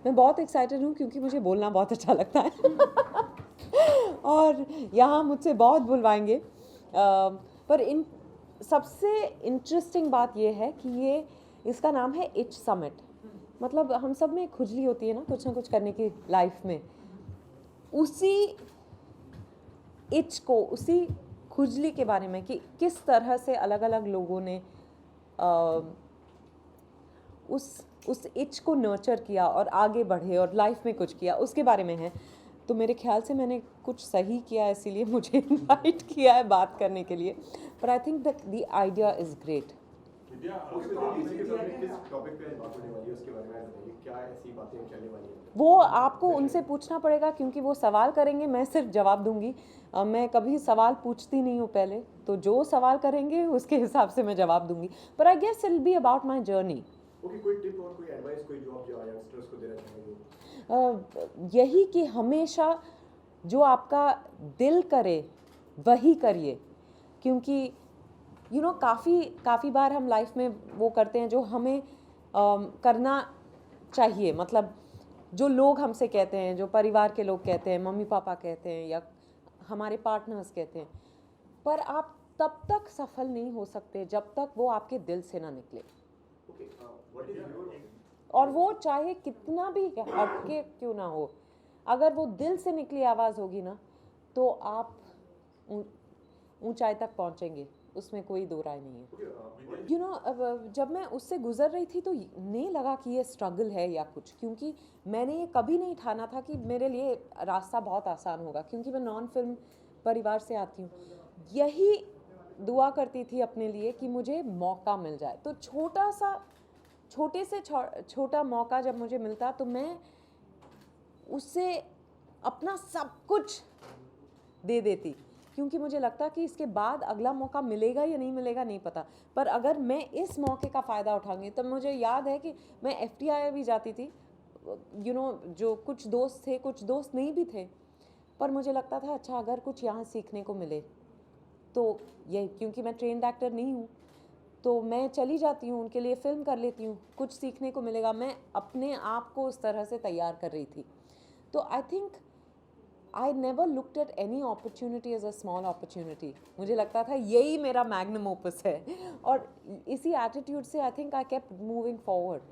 मैं बहुत एक्साइटेड हूँ क्योंकि मुझे बोलना बहुत अच्छा लगता है और यहाँ मुझसे बहुत बुलवाएंगे। पर इन सबसे इंटरेस्टिंग बात ये है कि ये इसका नाम है इच समिट। मतलब हम सब में खुजली होती है ना कुछ करने की लाइफ में, उसी इच को, उसी खुजली के बारे में कि किस तरह से अलग अलग लोगों ने उस इच को नर्चर किया और आगे बढ़े और लाइफ में कुछ किया, उसके बारे में है। तो मेरे ख्याल से मैंने कुछ सही किया, इसीलिए मुझे इनवाइट किया है बात करने के लिए। पर I think that the idea is great. वो आपको उनसे पूछना पड़ेगा क्योंकि वो सवाल करेंगे, मैं सिर्फ जवाब दूंगी। मैं कभी सवाल पूछती नहीं हूँ पहले, तो जो सवाल करेंगे उसके हिसाब से मैं जवाब दूंगी। पर I guess it will be about my journey. कोई टिप और कोई एडवाइस, कोई जो आप यंगस्टर्स को देना चाहेंगे? यही कि हमेशा जो आपका दिल करे वही करिए, क्योंकि काफ़ी बार हम लाइफ में वो करते हैं जो हमें करना चाहिए। मतलब जो लोग हमसे कहते हैं, जो परिवार के लोग कहते हैं, मम्मी पापा कहते हैं या हमारे पार्टनर्स कहते हैं, पर आप तब तक सफल नहीं हो सकते जब तक वो आपके दिल से ना निकले। और वो चाहे कितना भी हटके क्यों ना हो, अगर वो दिल से निकली आवाज़ होगी ना, तो आप ऊंचाई तक पहुंचेंगे, उसमें कोई दो राय नहीं है। अब जब मैं उससे गुजर रही थी तो नहीं लगा कि ये स्ट्रगल है या कुछ, क्योंकि मैंने ये कभी नहीं ठाना था कि मेरे लिए रास्ता बहुत आसान होगा, क्योंकि मैं नॉन फिल्म परिवार से आती हूँ। यही दुआ करती थी अपने लिए कि मुझे मौका मिल जाए, तो छोटे से छोटा मौका जब मुझे मिलता तो मैं उससे अपना सब कुछ दे देती, क्योंकि मुझे लगता कि इसके बाद अगला मौका मिलेगा या नहीं मिलेगा नहीं पता, पर अगर मैं इस मौके का फ़ायदा उठाऊंगी। तब मुझे याद है कि मैं FTI भी जाती थी, जो कुछ दोस्त थे, कुछ दोस्त नहीं भी थे, पर मुझे लगता था अच्छा अगर कुछ यहाँ सीखने को मिले तो ये, क्योंकि मैं ट्रेन्ड एक्टर नहीं हूँ, तो मैं चली जाती हूँ उनके लिए, फ़िल्म कर लेती हूँ, कुछ सीखने को मिलेगा। मैं अपने आप को उस तरह से तैयार कर रही थी। तो I think I never looked at any opportunity as a small opportunity. मुझे लगता था यही मेरा मैग्नम ओपस है, और इसी एटीट्यूड से आई think I kept moving forward.